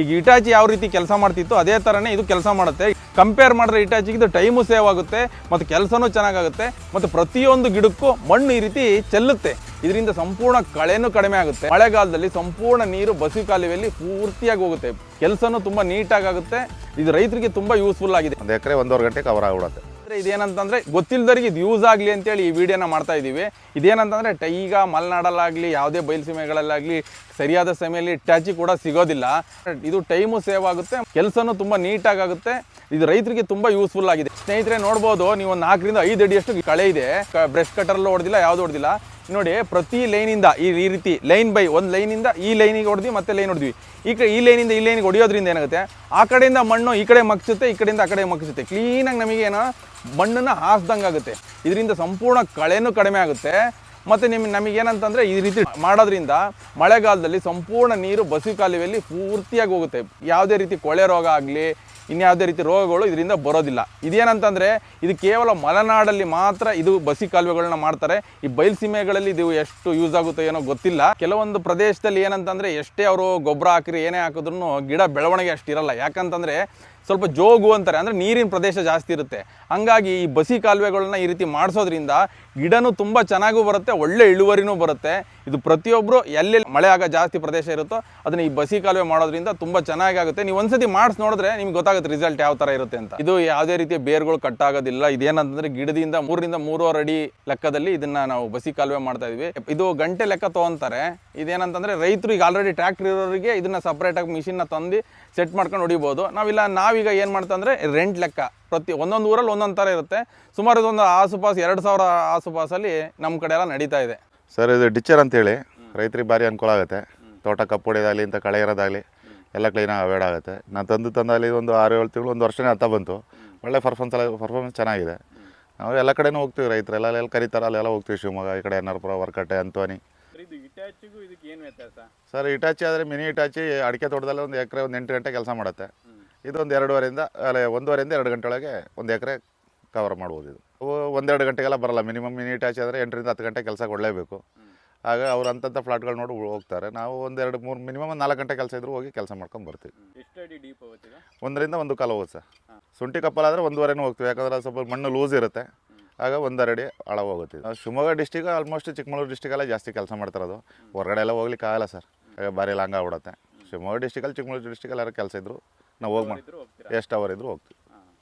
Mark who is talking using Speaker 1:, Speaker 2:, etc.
Speaker 1: ಈಗ ಇಟಾಚಿ ಯಾವ ರೀತಿ ಕೆಲಸ ಮಾಡ್ತಿತ್ತು ಅದೇ ಥರನೇ ಇದು ಕೆಲಸ ಮಾಡುತ್ತೆ. ಕಂಪೇರ್ ಮಾಡಿದ್ರೆ ಇಟಾಚಿಗೆ ಇದು ಟೈಮು ಸೇವ್ ಆಗುತ್ತೆ ಮತ್ತು ಕೆಲಸನೂ ಚೆನ್ನಾಗಾಗುತ್ತೆ ಮತ್ತು ಪ್ರತಿಯೊಂದು ಗಿಡಕ್ಕೂ ಮಣ್ಣು ಈ ರೀತಿ ಚೆಲ್ಲುತ್ತೆ. ಇದರಿಂದ ಸಂಪೂರ್ಣ ಕಳೆನೂ ಕಡಿಮೆ ಆಗುತ್ತೆ. ಮಳೆಗಾಲದಲ್ಲಿ ಸಂಪೂರ್ಣ ನೀರು ಬಸಿ ಕಾಲುವೆಯಲ್ಲಿ ಪೂರ್ತಿಯಾಗಿ ಹೋಗುತ್ತೆ. ಕೆಲಸನೂ ತುಂಬ ನೀಟಾಗಿ ಆಗುತ್ತೆ. ಇದು ರೈತರಿಗೆ ತುಂಬ ಯೂಸ್ಫುಲ್ ಆಗಿದೆ.
Speaker 2: ಒಂದು ಎಕರೆ 1.5 ಗಂಟೆ ಕವರ್ ಆಗ್ಬಿಡುತ್ತೆ.
Speaker 1: ಇದೇನಂತಂದ್ರೆ ಗೊತ್ತಿಲ್ಲದರಿಗೆ ಇದು ಯೂಸ್ ಆಗಲಿ ಅಂತೇಳಿ ಈ ವಿಡಿಯೋನ ಮಾಡ್ತಾ ಇದ್ದೀವಿ. ಇದೇನಂತಂದ್ರೆ ಈಗ ಮಲೆನಾಡಲ್ಲಾಗಲಿ ಯಾವುದೇ ಬಯಲುಸೀಮೆಗಳಲ್ಲಾಗಲಿ ಸರಿಯಾದ ಸಮಯದಲ್ಲಿ ಇಟಾಚಿ ಕೂಡ ಸಿಗೋದಿಲ್ಲ. ಇದು ಟೈಮು ಸೇವ್ ಆಗುತ್ತೆ, ಕೆಲಸನೂ ತುಂಬ ನೀಟಾಗಿ ಆಗುತ್ತೆ. ಇದು ರೈತರಿಗೆ ತುಂಬ ಯೂಸ್ಫುಲ್ ಆಗಿದೆ. ಸ್ನೇಹಿತರೆ ನೋಡ್ಬೋದು, ನೀವು ಒಂದು 4 ರಿಂದ 5 ಅಡಿಯಷ್ಟು ಕಳೆ ಇದೆ. ಬ್ರಷ್ ಕಟರ್ಲ್ಲೂ ಹೊಡೆದಿಲ್ಲ, ಯಾವುದು ಹೊಡೆದಿಲ್ಲ. ನೋಡಿ, ಪ್ರತಿ ಲೈನಿಂದ ಈ ರೀತಿ ಲೈನ್ ಬೈ ಒಂದು ಲೈನಿಂದ ಈ ಲೈನಿಗೆ ಹೊಡೆದ್ವಿ, ಮತ್ತೆ ಲೈನ್ ಹೊಡೆದ್ವಿ. ಈ ಲೈನಿಂದ ಈ ಲೈನಿಗೆ ಹೊಡೆಯೋದ್ರಿಂದ ಏನಾಗುತ್ತೆ, ಆ ಕಡೆಯಿಂದ ಮಣ್ಣು ಈ ಕಡೆ ಮಗ್ಸುತ್ತೆ, ಈ ಕಡೆಯಿಂದ ಆ ಕಡೆ ಮಗ್ಸುತ್ತೆ. ಕ್ಲೀನಾಗಿ ನಮಗೆ ಏನೋ ಮಣ್ಣನ್ನು ಹಾಸ್ದಂಗೆ ಆಗುತ್ತೆ. ಇದರಿಂದ ಸಂಪೂರ್ಣ ಕಳೆನೂ ಕಡಿಮೆ ಆಗುತ್ತೆ. ಮತ್ತು ನಮಗೇನಂತಂದರೆ ಈ ರೀತಿ ಮಾಡೋದ್ರಿಂದ ಮಳೆಗಾಲದಲ್ಲಿ ಸಂಪೂರ್ಣ ನೀರು ಬಸಿ ಕಾಲುವೆಯಲ್ಲಿ ಪೂರ್ತಿಯಾಗಿ ಹೋಗುತ್ತೆ. ಯಾವುದೇ ರೀತಿ ಕೊಳೆ ರೋಗ ಆಗಲಿ ಇನ್ಯಾವುದೇ ರೀತಿ ರೋಗಗಳು ಇದರಿಂದ ಬರೋದಿಲ್ಲ. ಇದೇನಂತಂದರೆ ಇದು ಕೇವಲ ಮಲೆನಾಡಲ್ಲಿ ಮಾತ್ರ ಇದು ಬಸಿ ಕಾಲುವೆಗಳನ್ನ ಮಾಡ್ತಾರೆ. ಈ ಬಯಲುಸೀಮೆಗಳಲ್ಲಿ ಇದು ಎಷ್ಟು ಯೂಸ್ ಆಗುತ್ತೋ ಏನೋ ಗೊತ್ತಿಲ್ಲ. ಕೆಲವೊಂದು ಪ್ರದೇಶದಲ್ಲಿ ಏನಂತಂದರೆ ಎಷ್ಟೇ ಅವರು ಗೊಬ್ಬರ ಹಾಕಿರಿ ಏನೇ ಹಾಕಿದ್ರು ಗಿಡ ಬೆಳವಣಿಗೆ ಅಷ್ಟಿರಲ್ಲ. ಯಾಕಂತಂದರೆ ಸ್ವಲ್ಪ ಜೋಗು ಅಂತಾರೆ, ಅಂದರೆ ನೀರಿನ ಪ್ರದೇಶ ಜಾಸ್ತಿ ಇರುತ್ತೆ. ಹಂಗಾಗಿ ಈ ಬಸಿ ಕಾಲುವೆಗಳನ್ನ ಈ ರೀತಿ ಮಾಡಿಸೋದ್ರಿಂದ ಗಿಡನೂ ತುಂಬ ಚೆನ್ನಾಗೂ ಬರುತ್ತೆ, ಒಳ್ಳೆ ಇಳುವರಿನೂ ಬರುತ್ತೆ. ಇದು ಪ್ರತಿಯೊಬ್ಬರು ಎಲ್ಲೆಲ್ಲಿ ಮಳೆ ಆಗ ಜಾಸ್ತಿ ಪ್ರದೇಶ ಇರುತ್ತೋ ಅದನ್ನ ಈ ಬಸಿ ಕಾಲುವೆ ಮಾಡೋದ್ರಿಂದ ತುಂಬ ಚೆನ್ನಾಗಿ ಆಗುತ್ತೆ. ನೀವು ಒಂದ್ಸತಿ ಮಾಡಿಸಿ ನೋಡಿದ್ರೆ ನಿಮ್ಗೆ ಗೊತ್ತಾಗುತ್ತೆ ರಿಸಲ್ಟ್ ಯಾವ ಥರ ಇರುತ್ತೆ ಅಂತ. ಇದು ಯಾವುದೇ ರೀತಿಯ ಬೇರ್ಗಳು ಕಟ್ಟಾಗೋದಿಲ್ಲ. ಇದೇನಂತಂದರೆ ಗಿಡದಿಂದ 3 ರಿಂದ 3.5 ಅಡಿ ಲೆಕ್ಕದಲ್ಲಿ ಇದನ್ನ ನಾವು ಬಸಿ ಕಾಲುವೆ ಮಾಡ್ತಾ ಇದೀವಿ. ಇದು ಗಂಟೆ ಲೆಕ್ಕ ತೊಗೊಂತಾರೆ. ಇದೇನಂತಂದರೆ ರೈತರು ಈಗ ಆಲ್ರೆಡಿ ಟ್ರ್ಯಾಕ್ಟರ್ ಇರೋರಿಗೆ ಇದನ್ನ ಸಪ್ರೇಟಾಗಿ ಮಿಷಿನ್ನ ತಂದು ಸೆಟ್ ಮಾಡ್ಕೊಂಡು ಹೊಡಿಬೋದು. ನಾವೀಗ ಏನು ಮಾಡ್ತಂದ್ರೆ ರೆಂಟ್ ಲೆಕ್ಕ ಪ್ರತಿ ಒಂದೊಂದು ಊರಲ್ಲಿ ಒಂದೊಂದು ಥರ ಇರುತ್ತೆ. ಸುಮಾರು ಇದೊಂದು ಆಸುಪಾಸು 2000 ಆಸುಪಾಸಲ್ಲಿ ನಮ್ಮ ಕಡೆ ಎಲ್ಲ ನಡೀತಾ ಇದೆ.
Speaker 2: ಸರ್, ಇದು ಡಿಚ್ಚರ್ ಅಂತೇಳಿ ರೈತರಿಗೆ ಭಾರಿ ಅನುಕೂಲ ಆಗುತ್ತೆ. ತೋಟ ಕಪ್ಪು ಹೊಡೆಯೋದಾಗಲಿ ಇಂಥ ಕಳೆ ಇರೋದಾಗಲಿ ಎಲ್ಲ ಕ್ಲೀನಾಗಿ ಅವಾಯ್ಡ್ ಆಗುತ್ತೆ. ನಾನು ತಂದಲ್ಲಿ ಒಂದು 6-7 ತಿಂಗಳು, 1 ವರ್ಷನೇ ಹತ್ತ ಬಂತು. ಒಳ್ಳೆ ಪರ್ಫಾರ್ಮೆನ್ಸ್ ಚೆನ್ನಾಗಿದೆ. ನಾವು ಎಲ್ಲ ಕಡೆನೂ ಹೋಗ್ತೀವಿ, ರೈತರು ಎಲ್ಲ ಕರೀತಾರೆ, ಅಲ್ಲೆಲ್ಲ ಹೋಗ್ತೀವಿ. ಶಿವಮೊಗ್ಗ ಈ ಕಡೆ ಎನ್ನಾರ್ಪುರ, ಹೊರಕಟ್ಟೆ, ಅಂತೋನಿ. ಸರ್, ಇಟಾಚಿ ಆದರೆ ಮಿನಿ ಇಟಾಚಿ ಅಡಿಕೆ ತೋಟದಲ್ಲಿ ಒಂದು ಎಕರೆ 8 ಗಂಟೆ ಕೆಲಸ ಮಾಡುತ್ತೆ. ಇದೊಂದು 1.5 ರಿಂದ 2 ಗಂಟೆ ಒಳಗೆ 1 ಎಕರೆ ಕವರ್ ಮಾಡ್ಬೋದು. ಇದು 1-2 ಗಂಟೆಗೆಲ್ಲ ಬರಲ್ಲ. ಮಿನಿಮಮ್ ಮಿನಿ ಇಟಾಚಿ ಆದರೆ 8 ರಿಂದ 10 ಗಂಟೆ ಕೆಲಸ ಕೊಡಲೇಬೇಕು. ಆಗ ಅವ್ರು ಅಂಥ ಫ್ಲಾಟ್ಗಳು ನೋಡಿ ಹೋಗ್ತಾರೆ. ನಾವು 1-2-3 ಮಿನಿಮಮ್ 4 ಗಂಟೆ ಕೆಲಸ ಇದ್ರೂ ಹೋಗಿ ಕೆಲಸ ಮಾಡ್ಕೊಂಡು ಬರ್ತೀವಿ. 1 ರಿಂದ 1 ಕಾಲು ಹೋಗುತ್ತೆ ಸರ್. ಶುಂಠಿ ಕಪ್ಪಲಾದರೆ 1.5 ಹೋಗ್ತೀವಿ. ಯಾಕಂದ್ರೆ ಸ್ವಲ್ಪ ಮಣ್ಣು ಲೂಸ್ ಇರುತ್ತೆ, ಆಗ 1-2 ಅಡಿ ಆಳ ಹೋಗುತ್ತೆ. ಶಿವಮೊಗ್ಗ ಡಿಸ್ಟಿಕ್ ಆಲ್ಮೋಸ್ಟ್ ಚಿಕ್ಕಮಗಳೂರು ಡಿಸ್ಟಿಕಲ್ಲ ಜಾಸ್ತಿ ಕೆಲಸ ಮಾಡ್ತಿರೋದು. ಹೊರಗಡೆ ಎಲ್ಲ ಹೋಗ್ಲಿಕ್ಕೆ ಆಗಲ್ಲ ಸರ್, ಆಗ ಭಾರಿ ಲಾಂಗ್ ಆಗ್ಬಿಡುತ್ತೆ. ಶಿವಮೊಗ್ಗ ಡಿಸ್ಟಿಕಲ್ಲಿ ಚಿಕ್ಕಮಗಳೂರು ಡಿಸ್ಟಿಕಲ್ಲಿ ಯಾರು ಕೆಲಸ ಇದ್ರು ನಾವು ಹೋಗಿ ಎಷ್ಟು ಅವರ್ ಇದ್ರೂ ಹೋಗ್ತೀವಿ.